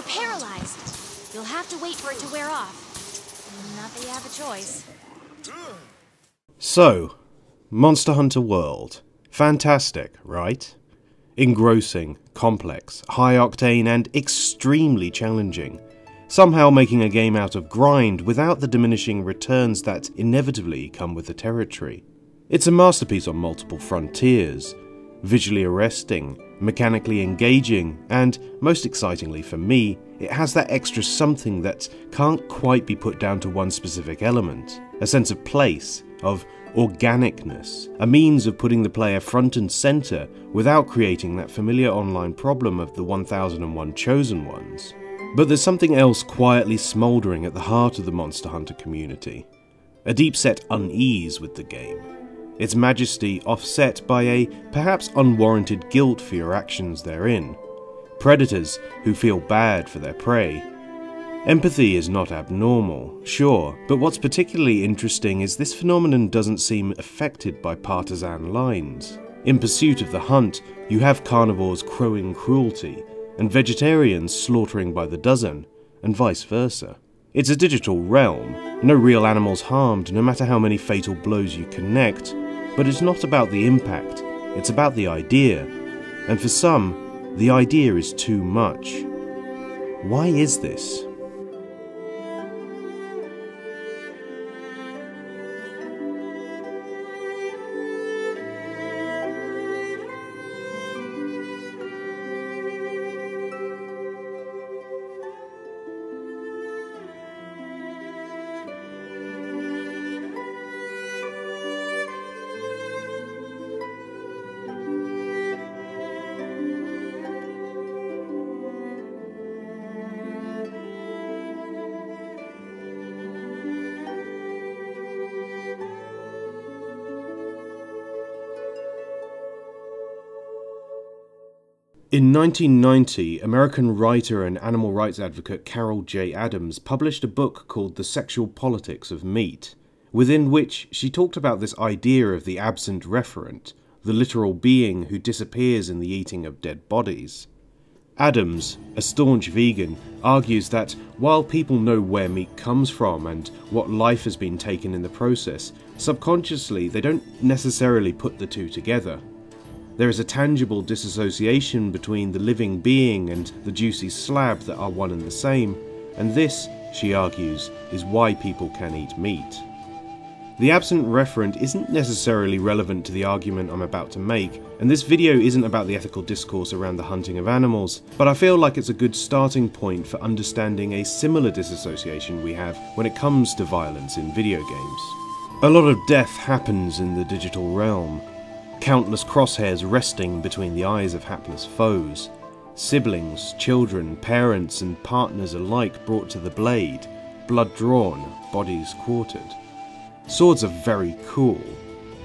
paralyzed. You'll have to wait for it to wear off. Not that you have a choice. So, Monster Hunter World. Fantastic, right? Engrossing, complex, high-octane and extremely challenging. Somehow making a game out of grind without the diminishing returns that inevitably come with the territory. It's a masterpiece on multiple frontiers. Visually arresting, mechanically engaging, and, most excitingly for me, it has that extra something that can't quite be put down to one specific element. A sense of place, of organicness, a means of putting the player front and centre without creating that familiar online problem of the 1001 chosen ones. But there's something else quietly smouldering at the heart of the Monster Hunter community. A deep-set unease with the game. Its majesty offset by a perhaps unwarranted guilt for your actions therein. Predators who feel bad for their prey. Empathy is not abnormal, sure, but what's particularly interesting is this phenomenon doesn't seem affected by partisan lines. In pursuit of the hunt, you have carnivores crowing cruelty, and vegetarians slaughtering by the dozen, and vice versa. It's a digital realm, no real animals harmed no matter how many fatal blows you connect, but it's not about the impact, it's about the idea. And for some, the idea is too much. Why is this? In 1990, American writer and animal rights advocate Carol J. Adams published a book called The Sexual Politics of Meat, within which she talked about this idea of the absent referent, the literal being who disappears in the eating of dead bodies. Adams, a staunch vegan, argues that while people know where meat comes from and what life has been taken in the process, subconsciously they don't necessarily put the two together. There is a tangible disassociation between the living being and the juicy slab that are one and the same, and this, she argues, is why people can eat meat. The absent referent isn't necessarily relevant to the argument I'm about to make, and this video isn't about the ethical discourse around the hunting of animals, but I feel like it's a good starting point for understanding a similar disassociation we have when it comes to violence in video games. A lot of death happens in the digital realm. Countless crosshairs resting between the eyes of hapless foes. Siblings, children, parents and partners alike brought to the blade. Blood drawn, bodies quartered. Swords are very cool.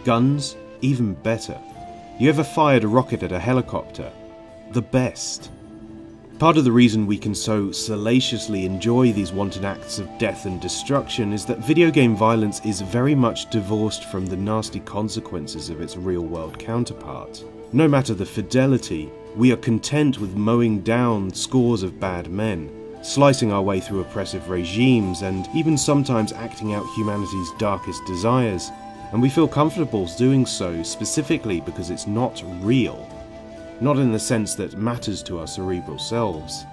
Guns, even better. You ever fired a rocket at a helicopter? The best. Part of the reason we can so salaciously enjoy these wanton acts of death and destruction is that video game violence is very much divorced from the nasty consequences of its real-world counterpart. No matter the fidelity, we are content with mowing down scores of bad men, slicing our way through oppressive regimes, and even sometimes acting out humanity's darkest desires, and we feel comfortable doing so specifically because it's not real. Not in the sense that matters to our cerebral selves.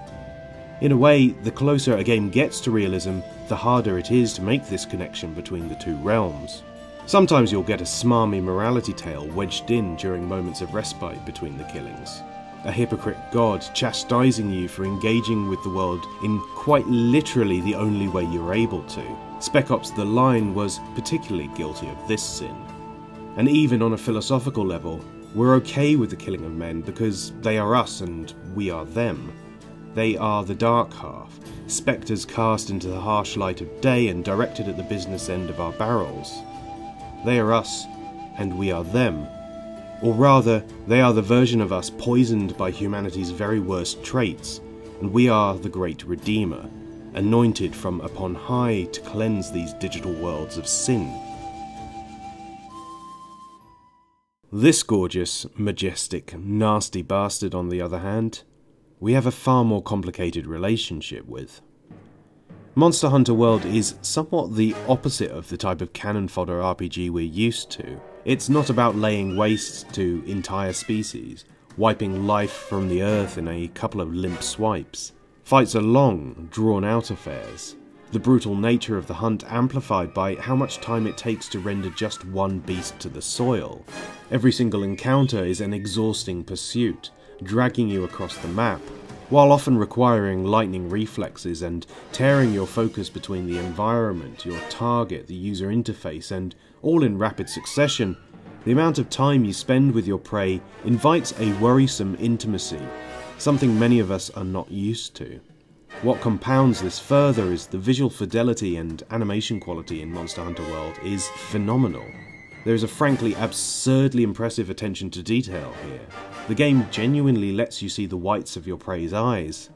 In a way, the closer a game gets to realism, the harder it is to make this connection between the two realms. Sometimes you'll get a smarmy morality tale wedged in during moments of respite between the killings. A hypocrite god chastising you for engaging with the world in quite literally the only way you're able to. Spec Ops: The Line was particularly guilty of this sin. And even on a philosophical level, we're okay with the killing of men because they are us and we are them. They are the dark half, spectres cast into the harsh light of day and directed at the business end of our barrels. They are us and we are them. Or rather, they are the version of us poisoned by humanity's very worst traits, and we are the great Redeemer, anointed from upon high to cleanse these digital worlds of sin. This gorgeous, majestic, nasty bastard, on the other hand, we have a far more complicated relationship with. Monster Hunter World is somewhat the opposite of the type of cannon fodder RPG we're used to. It's not about laying waste to entire species, wiping life from the earth in a couple of limp swipes. Fights are long, drawn-out affairs. The brutal nature of the hunt amplified by how much time it takes to render just one beast to the soil. Every single encounter is an exhausting pursuit, dragging you across the map, while often requiring lightning reflexes and tearing your focus between the environment, your target, the user interface, and all in rapid succession. The amount of time you spend with your prey invites a worrisome intimacy, something many of us are not used to. What compounds this further is the visual fidelity and animation quality in Monster Hunter World is phenomenal. There is a frankly absurdly impressive attention to detail here. The game genuinely lets you see the whites of your prey's eyes,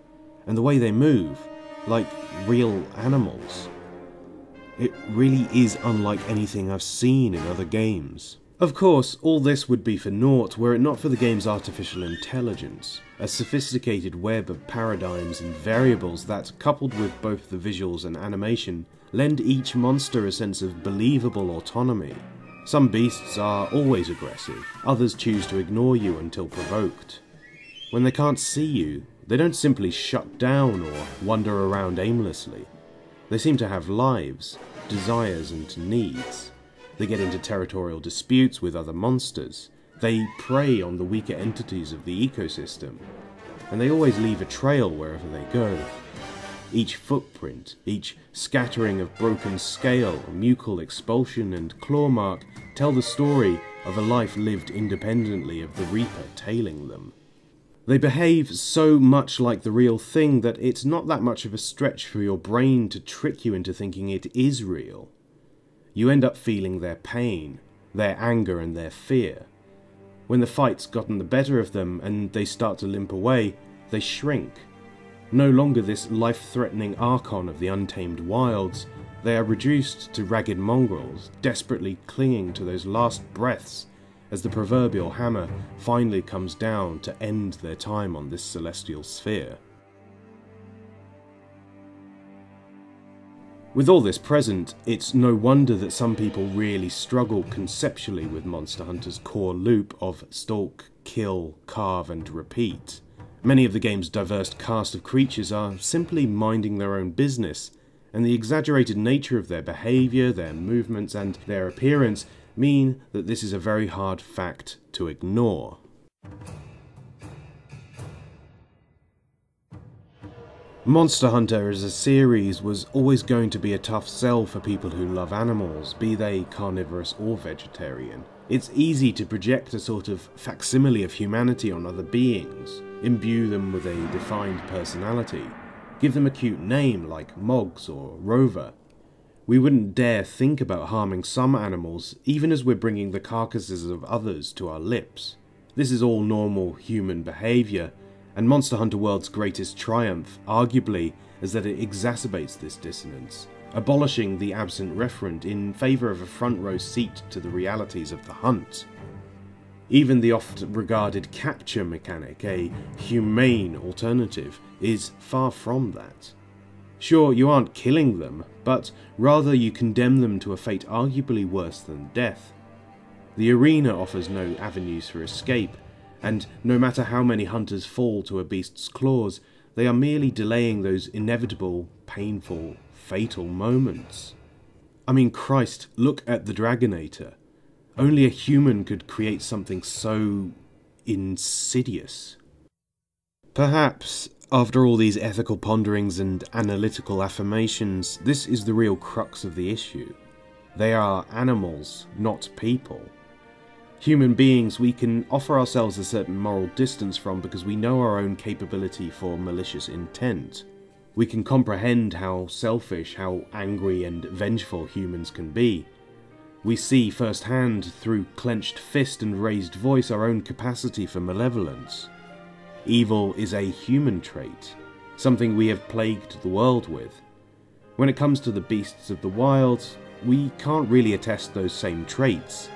and the way they move, like real animals. It really is unlike anything I've seen in other games. Of course, all this would be for naught were it not for the game's artificial intelligence, a sophisticated web of paradigms and variables that, coupled with both the visuals and animation, lend each monster a sense of believable autonomy. Some beasts are always aggressive, others choose to ignore you until provoked. When they can't see you, they don't simply shut down or wander around aimlessly. They seem to have lives, desires and needs. They get into territorial disputes with other monsters. They prey on the weaker entities of the ecosystem. And they always leave a trail wherever they go. Each footprint, each scattering of broken scale, mucal expulsion and claw mark tell the story of a life lived independently of the Reaper tailing them. They behave so much like the real thing that it's not that much of a stretch for your brain to trick you into thinking it is real. You end up feeling their pain, their anger and their fear. When the fight's gotten the better of them and they start to limp away, they shrink. No longer this life-threatening archon of the untamed wilds, they are reduced to ragged mongrels, desperately clinging to those last breaths as the proverbial hammer finally comes down to end their time on this celestial sphere. With all this present, it's no wonder that some people really struggle conceptually with Monster Hunter's core loop of stalk, kill, carve and repeat. Many of the game's diverse cast of creatures are simply minding their own business, and the exaggerated nature of their behaviour, their movements and their appearance mean that this is a very hard fact to ignore. Monster Hunter as a series was always going to be a tough sell for people who love animals, be they carnivorous or vegetarian. It's easy to project a sort of facsimile of humanity on other beings, imbue them with a defined personality, give them a cute name like Moggs or Rover. We wouldn't dare think about harming some animals, even as we're bringing the carcasses of others to our lips. This is all normal human behaviour, and Monster Hunter World's greatest triumph, arguably, is that it exacerbates this dissonance, abolishing the absent referent in favour of a front-row seat to the realities of the hunt. Even the oft-regarded capture mechanic, a humane alternative, is far from that. Sure, you aren't killing them, but rather you condemn them to a fate arguably worse than death. The arena offers no avenues for escape, and no matter how many hunters fall to a beast's claws, they are merely delaying those inevitable, painful, fatal moments. I mean, Christ, look at the Dragonator. Only a human could create something so insidious. Perhaps, after all these ethical ponderings and analytical affirmations, this is the real crux of the issue. They are animals, not people. Human beings we can offer ourselves a certain moral distance from because we know our own capability for malicious intent. We can comprehend how selfish, how angry and vengeful humans can be. We see firsthand, through clenched fist and raised voice, our own capacity for malevolence. Evil is a human trait, something we have plagued the world with. When it comes to the beasts of the wild, we can't really attest those same traits.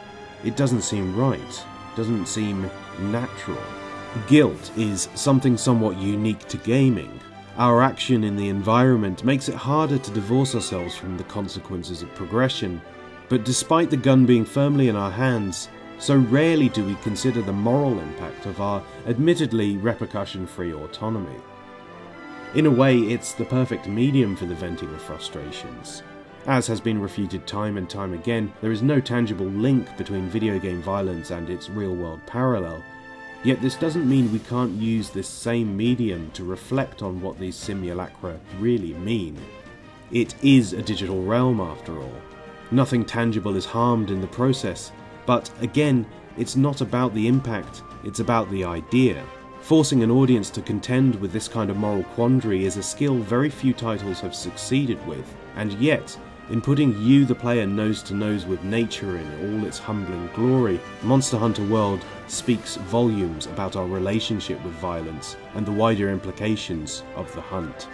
It doesn't seem right, doesn't seem natural, Guilt is something somewhat unique to gaming. Our action in the environment makes it harder to divorce ourselves from the consequences of progression, but despite the gun being firmly in our hands, so rarely do we consider the moral impact of our admittedly repercussion-free autonomy. In a way, it's the perfect medium for the venting of frustrations. As has been refuted time and time again, there is no tangible link between video game violence and its real-world parallel, yet this doesn't mean we can't use this same medium to reflect on what these simulacra really mean. It is a digital realm after all. Nothing tangible is harmed in the process, but again, it's not about the impact, it's about the idea. Forcing an audience to contend with this kind of moral quandary is a skill very few titles have succeeded with, and yet, in putting you, the player, nose to nose with nature in all its humbling glory, Monster Hunter World speaks volumes about our relationship with violence and the wider implications of the hunt.